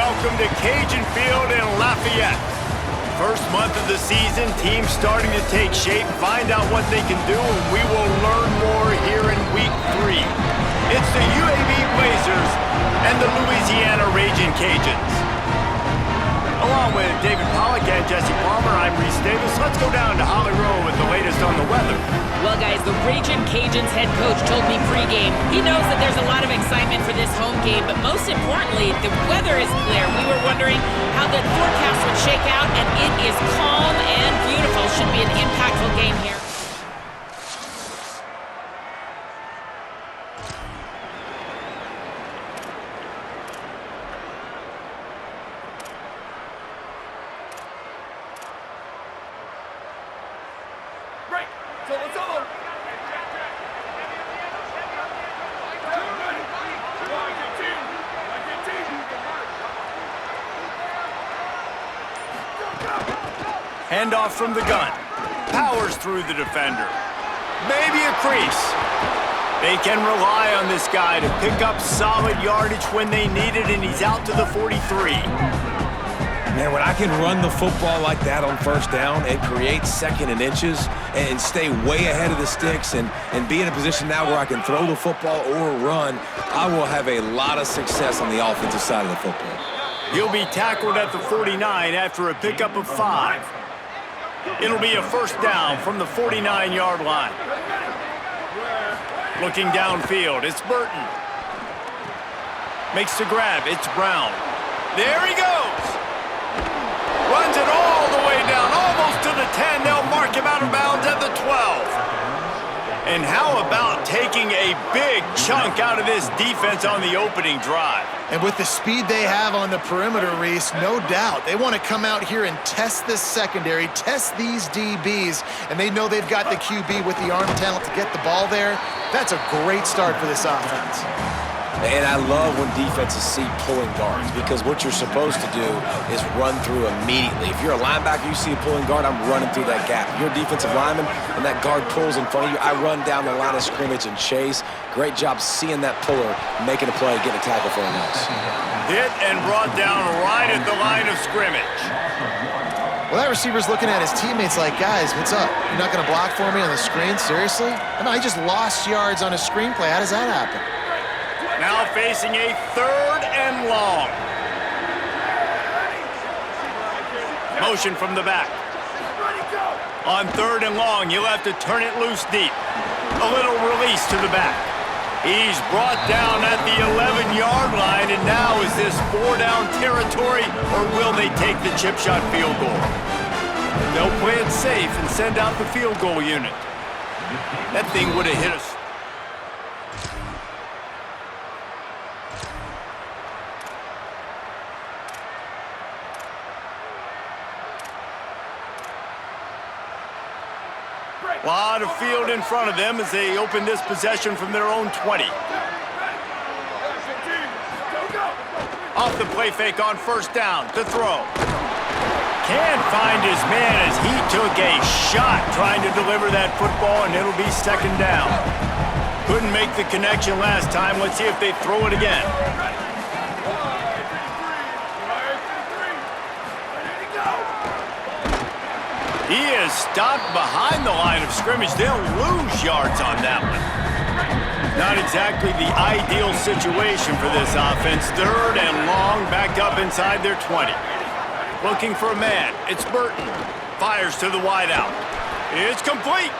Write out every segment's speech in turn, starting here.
welcome to Cajun Field in Lafayette. First month of the season, teams starting to take shape, find out what they can do, and we will learn more here in Week 3. It's the UAB Blazers and the Louisiana Ragin' Cajuns. Along with David Pollack and Jesse Palmer, I'm Reese Davis. Let's go down to Holly Rowe with the latest on the weather. Well, guys, the Ragin' Cajuns head coach told me pregame he knows that there's a lot of excitement for this home game, but most importantly, the weather is clear. We were wondering how the forecast would shake out, and it is calm and beautiful. Should be an impactful game here. Handoff from the gun. Powers through the defender. Maybe a crease. They can rely on this guy to pick up solid yardage when they need it, and he's out to the 43. Man, when I can run the football like that on first down and create second and inches and stay way ahead of the sticks and be in a position now where I can throw the football or run, I will have a lot of success on the offensive side of the football. He'll be tackled at the 49 after a pickup of 5. It'll be a first down from the 49-yard line. Looking downfield, it's Burton. Makes the grab, it's Brown. There he goes! Runs it all the way down, almost to the 10. They'll mark him out of bounds at the 12. And how about taking a big chunk out of this defense on the opening drive? And with the speed they have on the perimeter, Reese, no doubt, they want to come out here and test this secondary, test these DBs, and they know they've got the QB with the arm talent to get the ball there. That's a great start for this offense. And I love when defenses see pulling guards, because what you're supposed to do is run through immediately. If you're a linebacker, you see a pulling guard, I'm running through that gap. If you're a defensive lineman and that guard pulls in front of you, I run down the line of scrimmage and chase. Great job seeing that puller, making a play, getting a tackle for a loss. Hit and brought down right at the line of scrimmage. Well, that receiver's looking at his teammates like, guys, what's up? You're not going to block for me on the screen? Seriously? I know, he just lost yards on a screenplay. How does that happen? Now facing a 3rd and long. Motion from the back. On 3rd and long, you'll have to turn it loose deep. A little release to the back. He's brought down at the 11-yard line, and now is this 4-down territory, or will they take the chip shot field goal? They'll play it safe and send out the field goal unit. That thing would have hit us. A lot of field in front of them as they open this possession from their own 20. Off the play fake on first down to throw. Can't find his man as he took a shot trying to deliver that football, and it'll be 2nd down. Couldn't make the connection last time. Let's see if they throw it again. He is stopped behind the line of scrimmage. They'll lose yards on that one. Not exactly the ideal situation for this offense. 3rd and long, back up inside their 20. Looking for a man. It's Burton. Fires to the wideout. It's complete.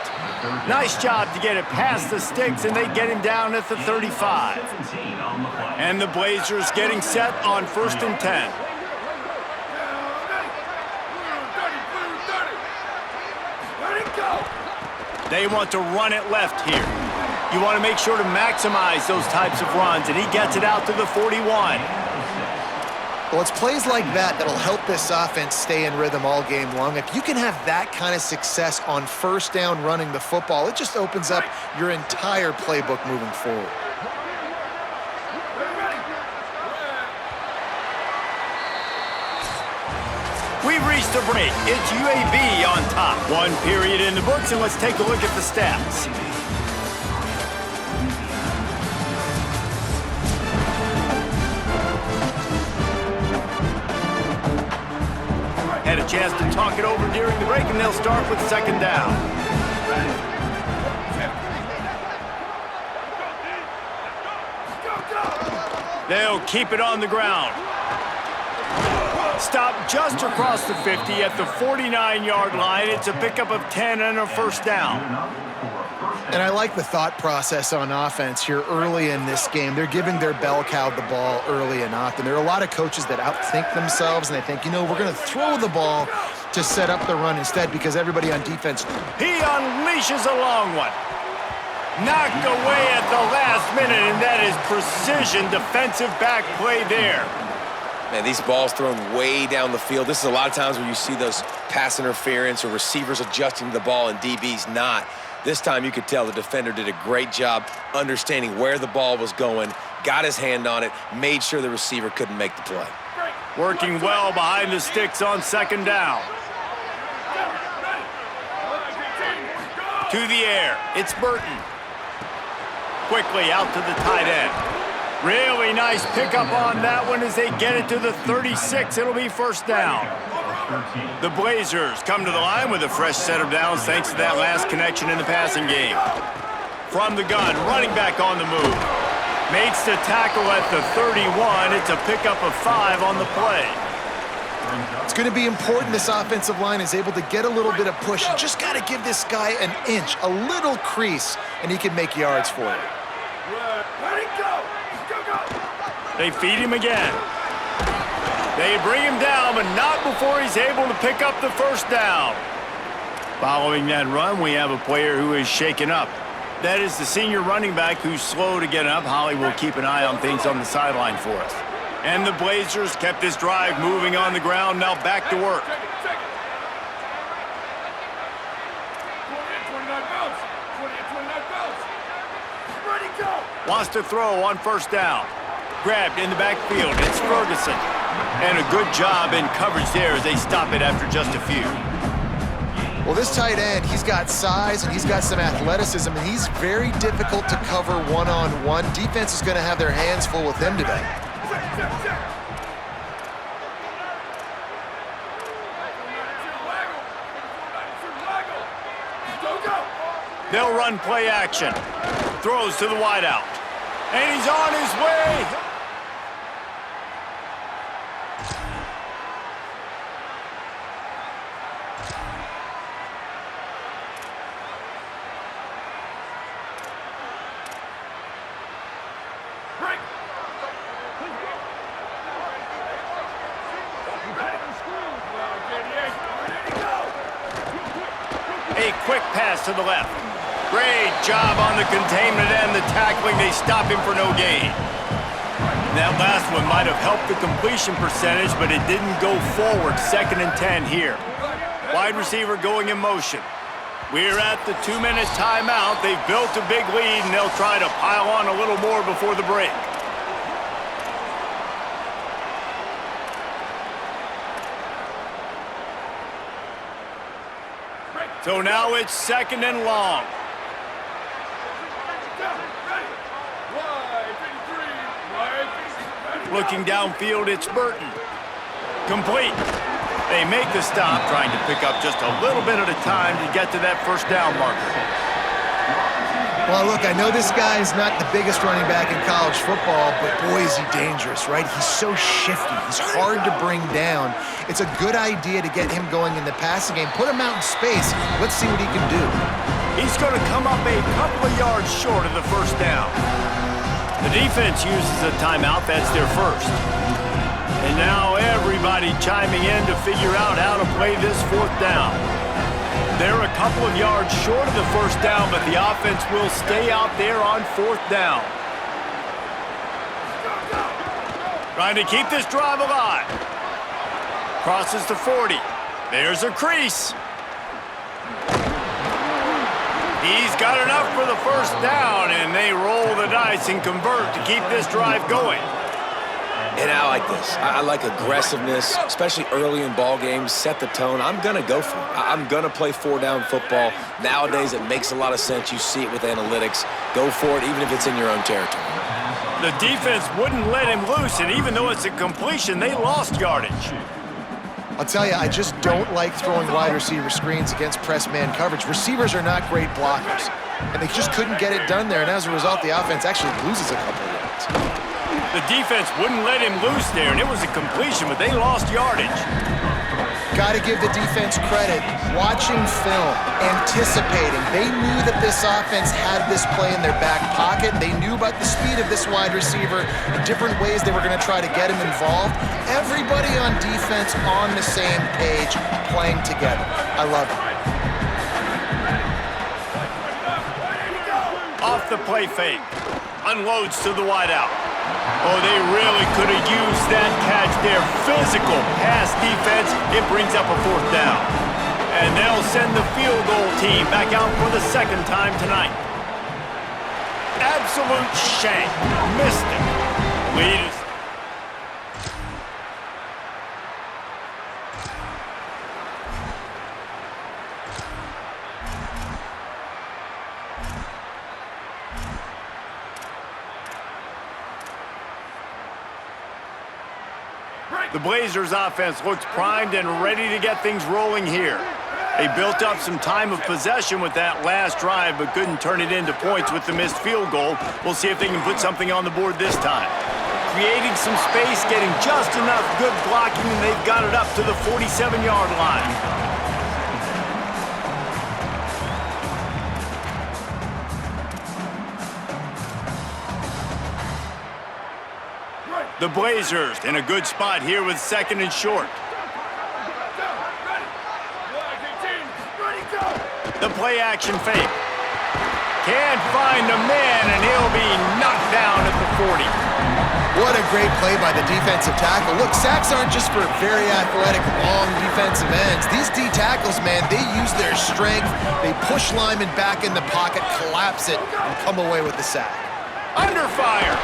Nice job to get it past the sticks, and they get him down at the 35. And the Blazers getting set on 1st and 10. They want to run it left here. You want to make sure to maximize those types of runs, and he gets it out to the 41. Well, it's plays like that that'll help this offense stay in rhythm all game long. If you can have that kind of success on first down running the football, it just opens up your entire playbook moving forward. We've reached a break. It's UAB on top. 1 period in the books, and let's take a look at the stats. a chance to talk it over during the break, and they'll start with second down. They'll keep it on the ground. Stop just across the 50 at the 49-yard line. It's a pickup of 10 and a first down. And I like the thought process on offense here early in this game. They're giving their bell cow the ball early and often. There are a lot of coaches that outthink themselves, and they think, you know, we're going to throw the ball to set up the run instead because everybody on defense. He unleashes a long one. Knocked away at the last minute, and that is precision defensive back play there. Man, these balls thrown way down the field. This is a lot of times where you see those pass interference or receivers adjusting to the ball and DBs not. This time you could tell the defender did a great job understanding where the ball was going, got his hand on it, made sure the receiver couldn't make the play. Working well behind the sticks on second down. To the air, it's Burton. Quickly out to the tight end. Really nice pickup on that one as they get it to the 36. It'll be first down. The Blazers come to the line with a fresh set of downs thanks to that last connection in the passing game. From the gun, running back on the move. Makes the tackle at the 31. It's a pickup of 5 on the play. It's going to be important this offensive line is able to get a little bit of push. You just got to give this guy an inch, a little crease, and he can make yards for you. They feed him again. They bring him down, but not before he's able to pick up the first down. Following that run, we have a player who is shaken up. That is the senior running back who's slow to get up. Holly will keep an eye on things on the sideline for us. And the Blazers kept this drive moving on the ground, now back to work. Wants to throw on first down. Grabbed in the backfield. It's Ferguson. And a good job in coverage there as they stop it after just a few. Well, this tight end, he's got size and he's got some athleticism, and he's very difficult to cover one-on-one. Defense is going to have their hands full with him today. They'll run play action. Throws to the wideout. And he's on his way. A quick pass to the left. Great job on the containment and the tackling. They stop him for no gain. That last one might have helped the completion percentage, but it didn't go forward. 2nd and 10 here. Wide receiver going in motion. We're at the 2-minute timeout. They've built a big lead, and they'll try to pile on a little more before the break. So now it's 2nd and long. Looking downfield, it's Burton. Complete. They make the stop, trying to pick up just a little bit at a time to get to that first down marker. Well, look, I know this guy is not the biggest running back in college football, but boy, is he dangerous, right? He's so shifty. He's hard to bring down. It's a good idea to get him going in the passing game. Put him out in space. Let's see what he can do. He's going to come up a couple of yards short of the first down. The defense uses a timeout. That's their first. And now everybody chiming in to figure out how to play this 4th down. They're a couple of yards short of the first down, but the offense will stay out there on 4th down. Trying to keep this drive alive. Crosses the 40. There's a crease. He's got enough for the first down, and they roll the dice and convert to keep this drive going. And I like this. I like aggressiveness, especially early in ball games. Set the tone. I'm going to go for it. I'm going to play 4-down football. Nowadays, it makes a lot of sense. You see it with analytics. Go for it, even if it's in your own territory. The defense wouldn't let him loose, and even though it's a completion, they lost yardage. I'll tell you, I just don't like throwing wide receiver screens against press man coverage. Receivers are not great blockers, and they just couldn't get it done there, and as a result, the offense actually loses a couple of yards. The defense wouldn't let him loose there, and it was a completion, but they lost yardage. Got to give the defense credit. Watching film, anticipating. They knew that this offense had this play in their back pocket. They knew about the speed of this wide receiver, the different ways they were going to try to get him involved. Everybody on defense on the same page, playing together. I love it. Off the play fake. Unloads to the wideout. Oh, they really could have used that catch there. Physical pass defense. It brings up a 4th down. And they'll send the field goal team back out for the 2nd time tonight. Absolute shank. Missed it. Lead is... The Blazers offense looks primed and ready to get things rolling here. They built up some time of possession with that last drive, but couldn't turn it into points with the missed field goal. We'll see if they can put something on the board this time. Creating some space, getting just enough good blocking, and they've got it up to the 47-yard line. The Blazers in a good spot here with 2nd and short. The play action fake. Can't find a man, and he'll be knocked down at the 40. What a great play by the defensive tackle. Look, sacks aren't just for very athletic, long defensive ends. These D tackles, man, they use their strength. They push linemen back in the pocket, collapse it, and come away with the sack. Under fire.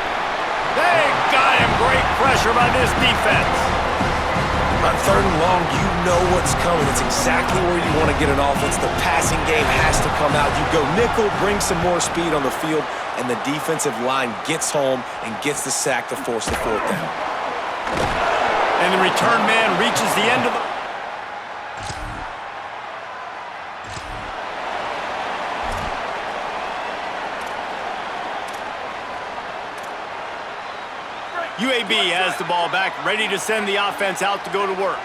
They got him. Great pressure by this defense. On 3rd and long, you know what's coming. It's exactly where you want to get an offense. The passing game has to come out. You go nickel, bring some more speed on the field, and the defensive line gets home and gets the sack to force the 4th down. And the return man reaches the end of the... UAB has the ball back, ready to send the offense out to go to work.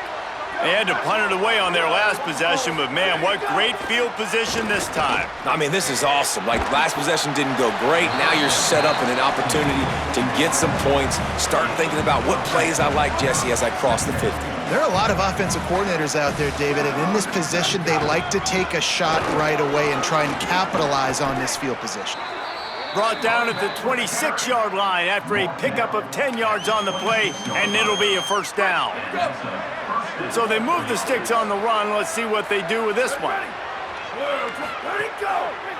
They had to punt it away on their last possession, but man, what great field position this time. I mean, this is awesome. Like, last possession didn't go great. Now you're set up in an opportunity to get some points. Start thinking about what plays I like, Jesse, as I cross the 50. There are a lot of offensive coordinators out there, David, and in this position, they like to take a shot right away and try and capitalize on this field position. Brought down at the 26-yard line after a pickup of 10 yards on the play, and it'll be a 1st down. So they move the sticks on the run. Let's see what they do with this one.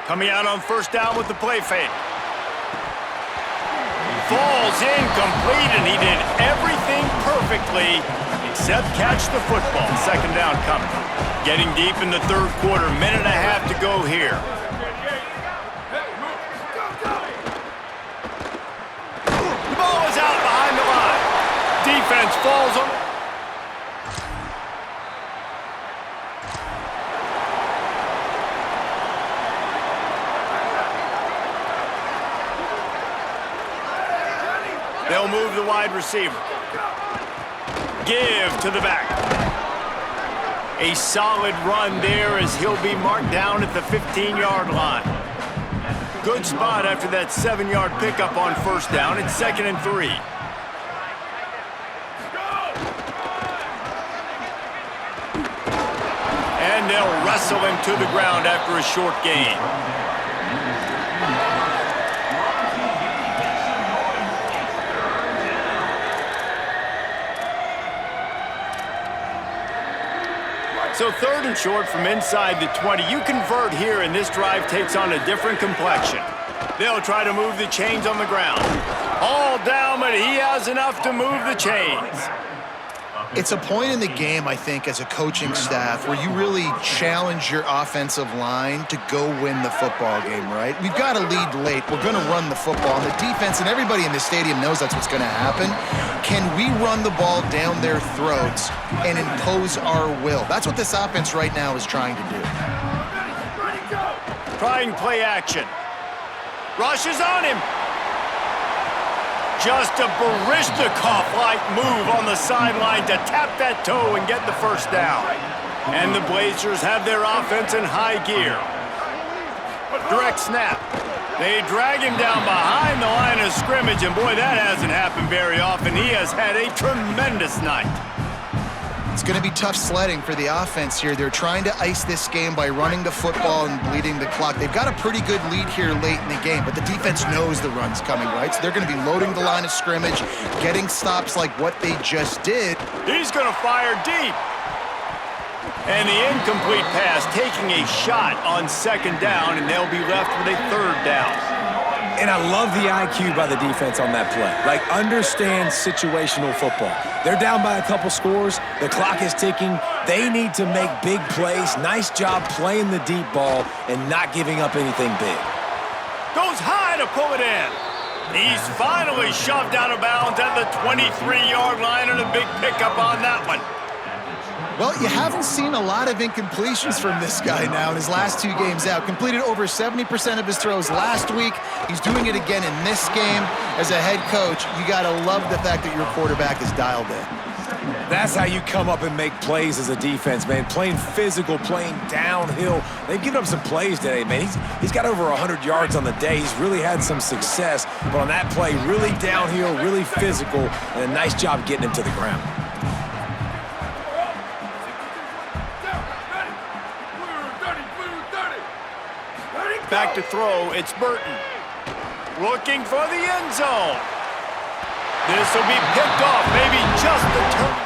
Coming out on 1st down with the play fake. Falls incomplete, and he did everything perfectly except catch the football. 2nd down coming. Getting deep in the 3rd quarter, minute and a half to go here. Defense falls on. They'll move the wide receiver. Give to the back. A solid run there as he'll be marked down at the 15-yard line. Good spot after that 7-yard pickup on 1st down. It's 2nd and 3. And they'll wrestle him to the ground after a short gain. So 3rd and short from inside the 20. You convert here, and this drive takes on a different complexion. They'll try to move the chains on the ground. All down, but he has enough to move the chains. It's a point in the game, I think, as a coaching staff where you really challenge your offensive line to go win the football game, right? We've got to lead late. We're going to run the football. And the defense and everybody in the stadium knows that's what's going to happen. Can we run the ball down their throats and impose our will? That's what this offense right now is trying to do. Trying play action. Rushes on him. Just a Baryshnikov-like move on the sideline to tap that toe and get the first down. And the Blazers have their offense in high gear. Direct snap. They drag him down behind the line of scrimmage, and boy, that hasn't happened very often. He has had a tremendous night. It's going to be tough sledding for the offense here. They're trying to ice this game by running the football and bleeding the clock. They've got a pretty good lead here late in the game, but the defense knows the run's coming, right? So they're going to be loading the line of scrimmage, getting stops like what they just did. He's going to fire deep. And the incomplete pass taking a shot on second down, and they'll be left with a third down. And I love the IQ by the defense on that play. Like, understand situational football. They're down by a couple scores. The clock is ticking. They need to make big plays. Nice job playing the deep ball and not giving up anything big. Goes high to pull it in. He's finally shoved out of bounds at the 23-yard line, and a big pickup on that one. Well, you haven't seen a lot of incompletions from this guy now in his last 2 games out. Completed over 70% of his throws last week. He's doing it again in this game. As a head coach, you got to love the fact that your quarterback is dialed in. That's how you come up and make plays as a defense, man. Playing physical, playing downhill. They've given up some plays today, man. He's got over 100 yards on the day. He's really had some success. But on that play, really downhill, really physical, and a nice job getting him to the ground. Back to throw, it's Burton. Looking for the end zone. This will be picked off, maybe just the turn.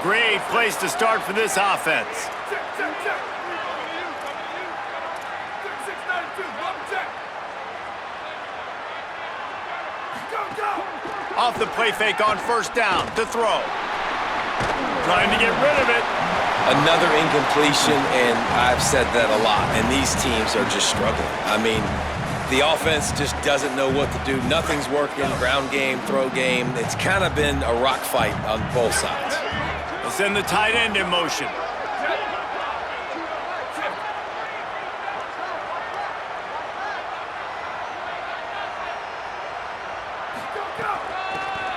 Great place to start for this offense. Off the play fake on first down to throw. Trying to get rid of it. Another incompletion, and I've said that a lot, and these teams are just struggling. I mean, the offense just doesn't know what to do. Nothing's working, ground game, throw game. It's kind of been a rock fight on both sides. We'll send the tight end in motion.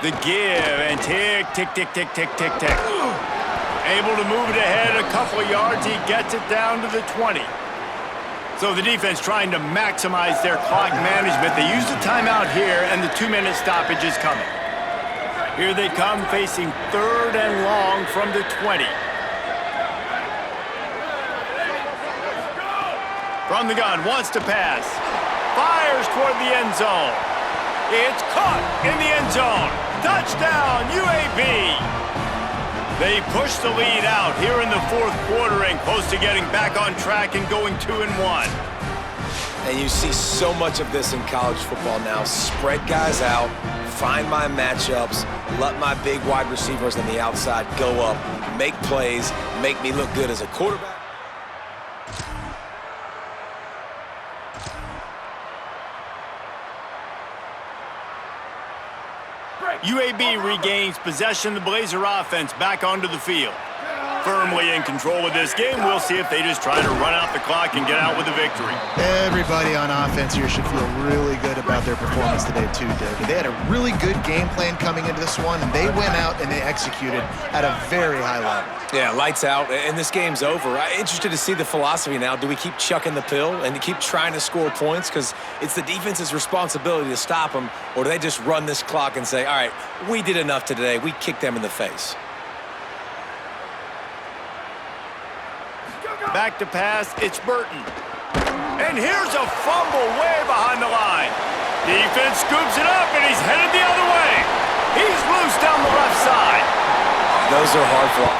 The give, and tick, tick, tick, tick, tick, tick, tick. Able to move it ahead a couple of yards. He gets it down to the 20. So the defense trying to maximize their clock management. They use the timeout here, and the 2-minute stoppage is coming. Here they come, facing third and long from the 20. From the gun, wants to pass. Fires toward the end zone. It's caught in the end zone. Touchdown, UAB. They push the lead out here in the fourth quarter and close to getting back on track and going 2-1. And you see so much of this in college football now. Spread guys out, find my matchups, let my big wide receivers on the outside go up, make plays, make me look good as a quarterback. UAB regains possession. The Blazer offense back onto the field. Firmly in control of this game. We'll see if they just try to run out the clock and get out with a victory. Everybody on offense here should feel really good about their performance today too, David. They had a really good game plan coming into this one, and they went out and they executed at a very high level. Yeah, lights out, and this game's over. I'm interested to see the philosophy now. Do we keep chucking the pill and keep trying to score points because it's the defense's responsibility to stop them, or do they just run this clock and say, all right, we did enough today, we kicked them in the face? Back to pass, it's Burton. And here's a fumble way behind the line. Defense scoops it up, and he's headed the other way. He's loose down the left side. Those are hard fought.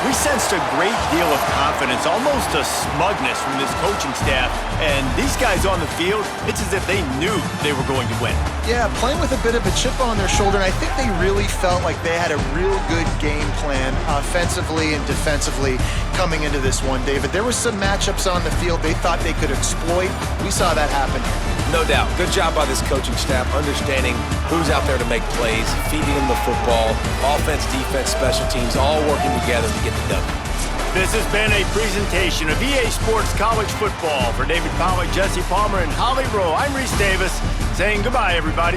We sensed a great deal of confidence, almost a smugness from this coaching staff. And these guys on the field, it's as if they knew they were going to win. Yeah, playing with a bit of a chip on their shoulder, and I think they really felt like they had a real good game plan offensively and defensively coming into this one, David. There were some matchups on the field they thought they could exploit. We saw that happen here. No doubt. Good job by this coaching staff, understanding who's out there to make plays, feeding them the football, offense, defense, special teams, all working together to get the W. This has been a presentation of EA Sports College Football. For David Pollack, Jesse Palmer, and Holly Rowe, I'm Reese Davis saying goodbye, everybody.